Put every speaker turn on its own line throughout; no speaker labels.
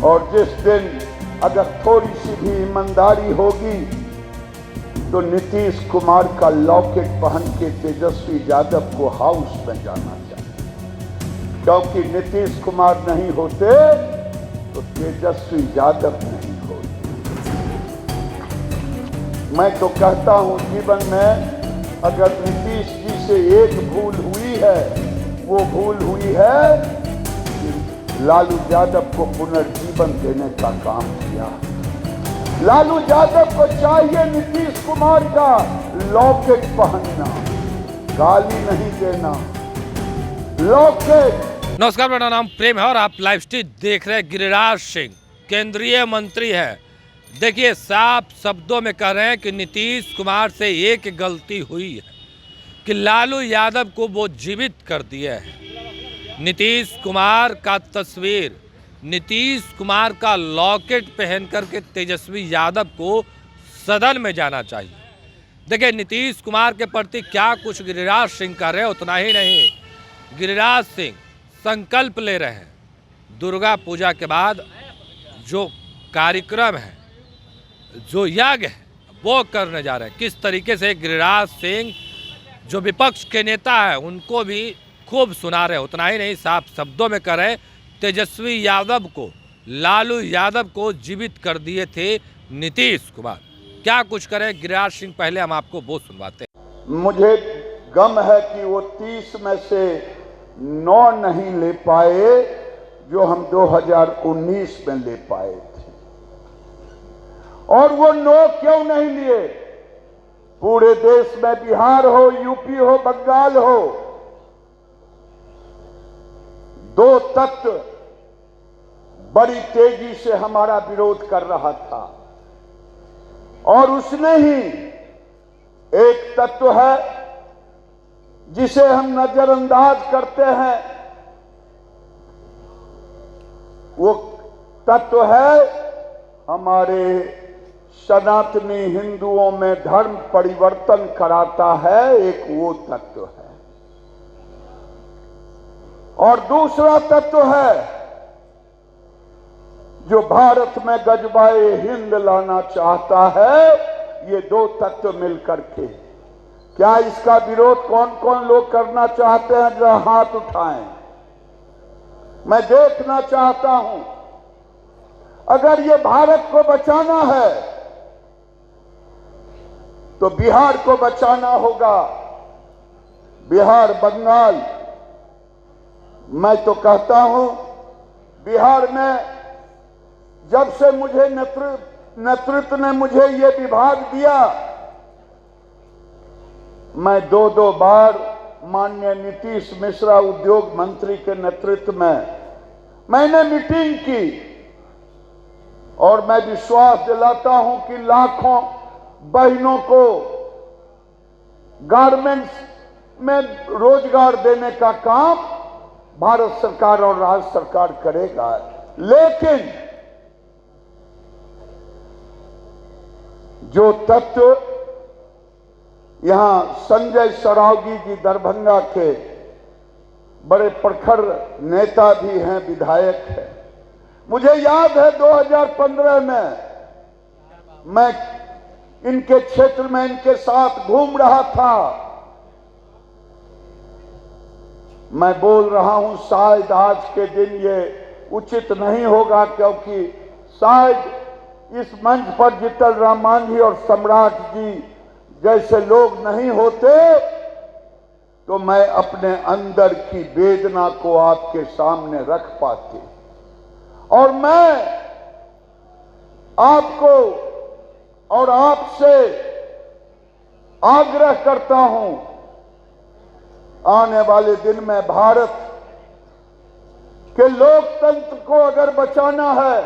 और जिस दिन अगर थोड़ी सी भी ईमानदारी होगी तो नीतीश कुमार का लॉकेट पहन के तेजस्वी यादव को हाउस में जाना चाहिए, क्योंकि नीतीश कुमार नहीं होते तो तेजस्वी यादव नहीं होते। मैं तो कहता हूं जीवन में अगर नीतीश जी से एक भूल हुई है, वो भूल हुई है कि लालू यादव को पुनर्जीवन देने का काम किया। लालू यादव को चाहिए नीतीश कुमार का लॉकेट पहनना, गाली नहीं देना, लॉकेट।
नमस्कार, मेरा नाम प्रेम है और आप लाइव स्ट्रीम देख रहे हैं। गिरिराज सिंह केंद्रीय मंत्री है। देखिए, साफ शब्दों में कह रहे हैं कि नीतीश कुमार से एक गलती हुई है कि लालू यादव को वो जीवित कर दिए हैं। नीतीश कुमार का तस्वीर, नीतीश कुमार का लॉकेट पहन करके तेजस्वी यादव को सदन में जाना चाहिए। देखिए, नीतीश कुमार के प्रति क्या कुछ गिरिराज सिंह कर रहे हैं, उतना ही नहीं, गिरिराज सिंह संकल्प ले रहे हैं दुर्गा पूजा के बाद जो कार्यक्रम है, जो यज्ञ है, वो करने जा रहे हैं। किस तरीके से गिरिराज सिंह जो विपक्ष के नेता है उनको भी खूब सुना रहे, उतना ही नहीं, साफ शब्दों में कह रहे तेजस्वी यादव को, लालू यादव को जीवित कर दिए थे नीतीश कुमार। क्या कुछ करे गिरिराज सिंह, पहले हम आपको वो सुनवाते हैं।
मुझे गम है कि वो 30 में से 9 नहीं ले पाए जो हम 2019 में ले पाए थे। और वो 9 क्यों नहीं लिए? पूरे देश में बिहार हो, यूपी हो, बंगाल हो, 2 तत्व बड़ी तेजी से हमारा विरोध कर रहा था और उसने ही एक तत्व है जिसे हम नजरअंदाज करते हैं। वो तत्व है हमारे सनातनी हिंदुओं में धर्म परिवर्तन कराता है, एक वो तत्व है। और दूसरा तत्व है जो भारत में गजबाए हिंद लाना चाहता है। ये 2 तत्व मिलकर के, क्या इसका विरोध कौन कौन लोग करना चाहते हैं? जरा हाथ उठाएं, मैं देखना चाहता हूं। अगर ये भारत को बचाना है तो बिहार को बचाना होगा, बिहार, बंगाल। मैं तो कहता हूं बिहार में जब से मुझे नेतृत्व ने मुझे ये विभाग दिया, मैं 2 बार माननीय नीतीश मिश्रा उद्योग मंत्री के नेतृत्व में मैंने मीटिंग की और मैं विश्वास दिलाता हूं कि लाखों बहनों को गारमेंट्स में रोजगार देने का काम भारत सरकार और राज्य सरकार करेगा। लेकिन जो तत्व यहां संजय सरावगी जी दरभंगा के बड़े प्रखर नेता भी हैं, विधायक हैं। मुझे याद है 2015 में मैं इनके क्षेत्र में इनके साथ घूम रहा था। मैं बोल रहा हूं शायद आज के दिन ये उचित नहीं होगा, क्योंकि शायद इस मंच पर जीतन राम मांझी और सम्राट जी जैसे लोग नहीं होते तो मैं अपने अंदर की वेदना को आपके सामने रख पाते। और मैं आपको और आपसे आग्रह करता हूं, आने वाले दिन में भारत के लोकतंत्र को अगर बचाना है,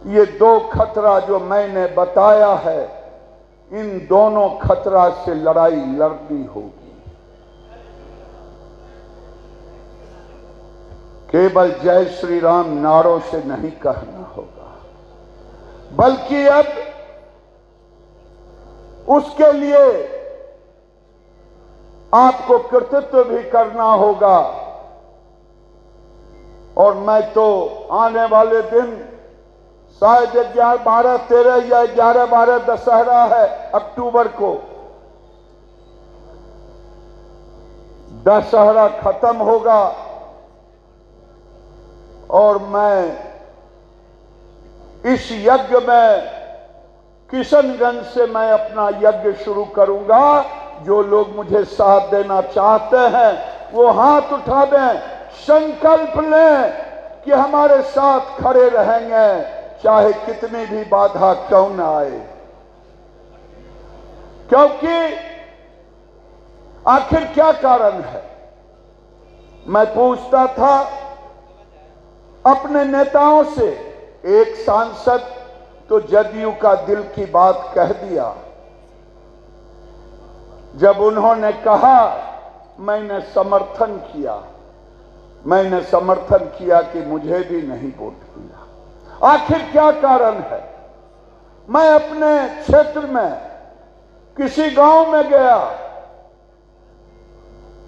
ये 2 खतरा जो मैंने बताया है, इन दोनों खतरा से लड़ाई लड़नी होगी। केवल जय श्री राम नारों से नहीं कहना होगा, बल्कि अब उसके लिए आपको कर्तव्य भी करना होगा और मैं तो आने वाले दिन शायद 11, 12, 13 या 11, 12 दशहरा है अक्टूबर को, दशहरा खत्म होगा और मैं इस यज्ञ में किशनगंज से मैं अपना यज्ञ शुरू करूंगा। जो लोग मुझे साथ देना चाहते हैं वो हाथ उठा दें, संकल्प लें कि हमारे साथ खड़े रहेंगे चाहे कितनी भी बाधा क्यों न आए। क्योंकि आखिर क्या कारण है, मैं पूछता था अपने नेताओं से। एक सांसद तो जदयू का दिल की बात कह दिया। जब उन्होंने कहा मैंने समर्थन किया कि मुझे भी नहीं वोट मिला। आखिर क्या कारण है? मैं अपने क्षेत्र में किसी गांव में गया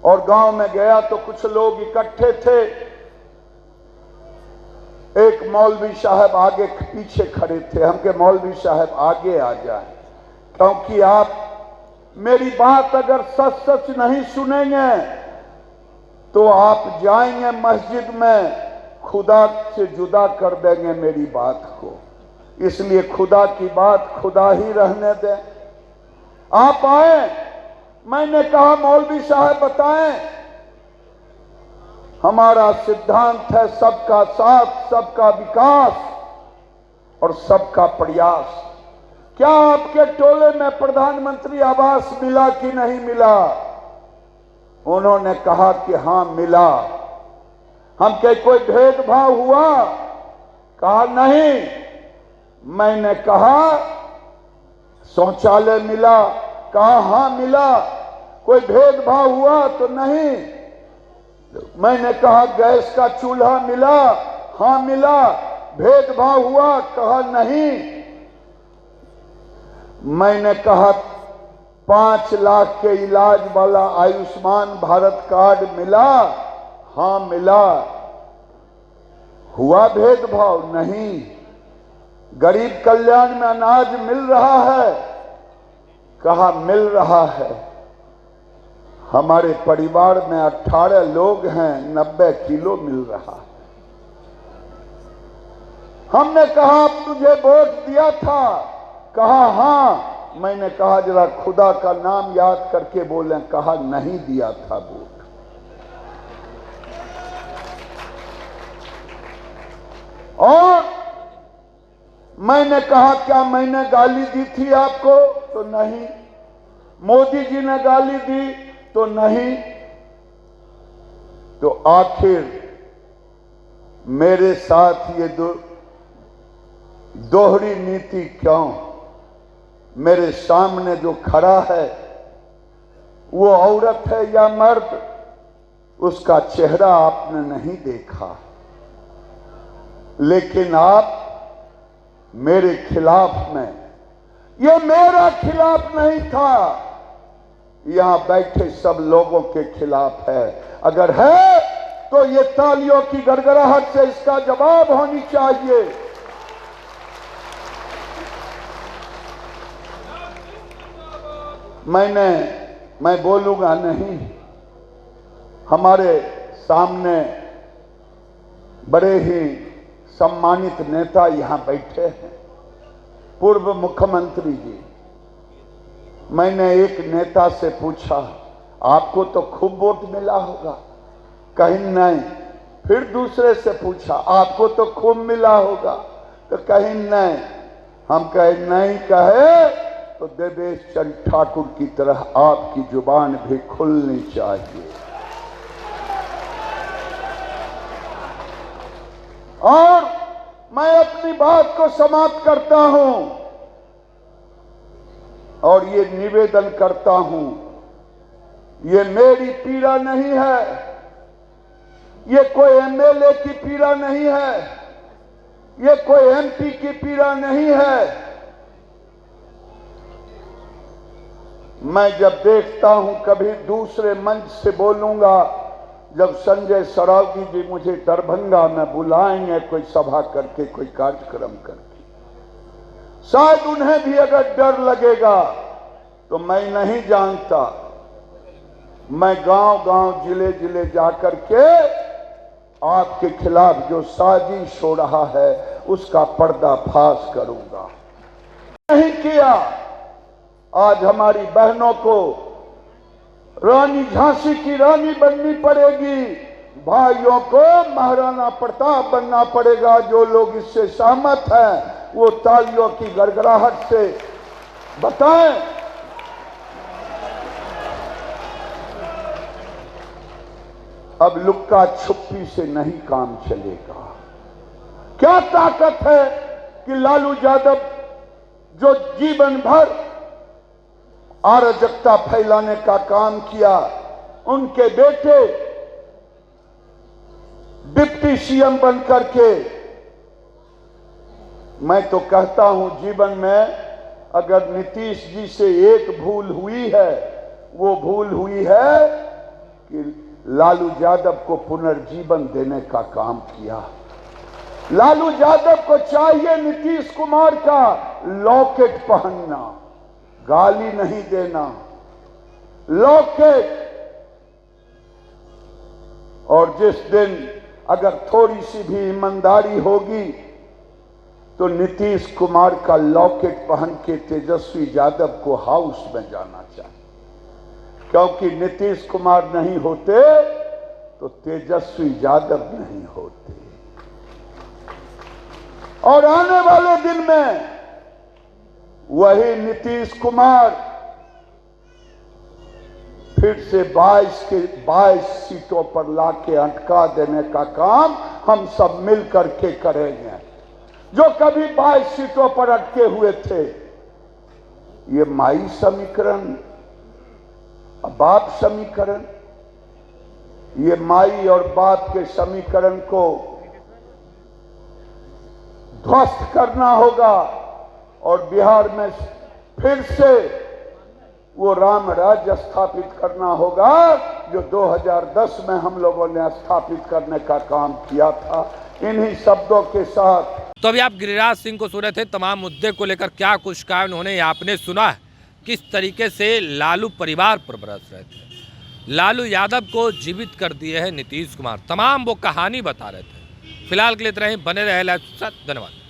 और गांव में गया तो कुछ लोग इकट्ठे थे। एक मौलवी साहब आगे पीछे खड़े थे। हम के मौलवी साहब आगे आ जाएं, क्योंकि आप मेरी बात अगर सच सच नहीं सुनेंगे तो आप जाएंगे मस्जिद में, खुदा से जुदा कर देंगे मेरी बात को। इसलिए खुदा की बात खुदा ही रहने दें। आप आए, मैंने कहा मौलवी साहब बताएं, हमारा सिद्धांत है सबका साथ, सबका विकास और सबका प्रयास। क्या आपके टोले में प्रधानमंत्री आवास मिला कि नहीं मिला? उन्होंने कहा कि हां मिला। हम के कोई भेदभाव हुआ? कहा नहीं। मैंने कहा शौचालय मिला? कहा हां मिला। कोई भेदभाव हुआ तो नहीं। मैंने कहा गैस का चूल्हा मिला? हां मिला। भेदभाव हुआ? कहा नहीं। मैंने कहा 5 लाख के इलाज वाला आयुष्मान भारत कार्ड मिला? हां मिला। हुआ भेदभाव? नहीं। गरीब कल्याण में अनाज मिल रहा है? कहा मिल रहा है। हमारे परिवार में 18 लोग हैं, 90 किलो मिल रहा है। हमने कहा अब तुझे वोट दिया था? कहा हां। मैंने कहा जरा खुदा का नाम याद करके बोलें। कहा नहीं दिया था वोट। और मैंने कहा क्या मैंने गाली दी थी आपको? तो नहीं। मोदी जी ने गाली दी? तो नहीं। तो आखिर मेरे साथ ये दोहरी नीति क्यों? मेरे सामने जो खड़ा है वो औरत है या मर्द, उसका चेहरा आपने नहीं देखा, लेकिन आप मेरे खिलाफ में, ये मेरा खिलाफ नहीं था, यहां बैठे सब लोगों के खिलाफ है। अगर है तो ये तालियों की गड़गड़ाहट से इसका जवाब होनी चाहिए। मैं बोलूंगा नहीं। हमारे सामने बड़े ही सम्मानित नेता यहां बैठे हैं, पूर्व मुख्यमंत्री जी। मैंने एक नेता से पूछा आपको तो खूब वोट मिला होगा? कहीं नहीं। फिर दूसरे से पूछा आपको तो खूब मिला होगा? तो कहीं नहीं। हम कहे नहीं कहे तो देवेश चंद्र ठाकुर की तरह आपकी जुबान भी खुलनी चाहिए। और मैं अपनी बात को समाप्त करता हूं और ये निवेदन करता हूं, ये मेरी पीड़ा नहीं है, ये कोई एमएलए की पीड़ा नहीं है, ये कोई एमपी की पीड़ा नहीं है। मैं जब देखता हूं, कभी दूसरे मंच से बोलूंगा, जब संजय सरावगी जी मुझे दरभंगा में बुलाएंगे कोई सभा करके, कोई कार्यक्रम करके, शायद उन्हें भी अगर डर लगेगा तो मैं नहीं जानता, मैं गांव गांव जिले जिले जाकर के आपके खिलाफ जो साजिश हो रहा है उसका पर्दाफाश करूंगा। नहीं किया, आज हमारी बहनों को रानी झांसी की रानी बननी पड़ेगी, भाइयों को महाराणा प्रताप बनना पड़ेगा। जो लोग इससे सहमत हैं वो तालियों की गड़गड़ाहट से बताएं। अब लुक्का छुपी से नहीं काम चलेगा। क्या ताकत है कि लालू यादव जो जीवन भर अराजकता फैलाने का काम किया, उनके बेटे डिप्टी सीएम बनकर के, मैं तो कहता हूं जीवन में अगर नीतीश जी से एक भूल हुई है, वो भूल हुई है कि लालू यादव को पुनर्जीवन देने का काम किया। लालू यादव को चाहिए नीतीश कुमार का लॉकेट पहनना, गाली नहीं देना, लॉकेट। और जिस दिन अगर थोड़ी सी भी ईमानदारी होगी तो नीतीश कुमार का लॉकेट पहन के तेजस्वी यादव को हाउस में जाना चाहिए, क्योंकि नीतीश कुमार नहीं होते तो तेजस्वी यादव नहीं होते। और आने वाले दिन में वही नीतीश कुमार फिर से 22 सीटों पर लाके अटका देने का काम हम सब मिल करके करेंगे। जो कभी 22 सीटों पर अटके हुए थे, ये माई समीकरण, बाप समीकरण, ये माई और बाप के समीकरण को ध्वस्त करना होगा और बिहार में फिर से वो राम राज्य स्थापित करना होगा जो 2010 में हम लोगों ने स्थापित करने का काम किया था। इन्हीं शब्दों के साथ
तो अभी आप गिरिराज सिंह को सुन रहे थे, तमाम मुद्दे को लेकर क्या कुछ कहा उन्होंने, आपने सुना है किस तरीके से लालू परिवार पर बरस रहे थे। लालू यादव को जीवित कर दिए हैं नीतीश कुमार, तमाम वो कहानी बता रहे थे। फिलहाल के लिए इतना ही, बने रहे लाइव के साथ। धन्यवाद।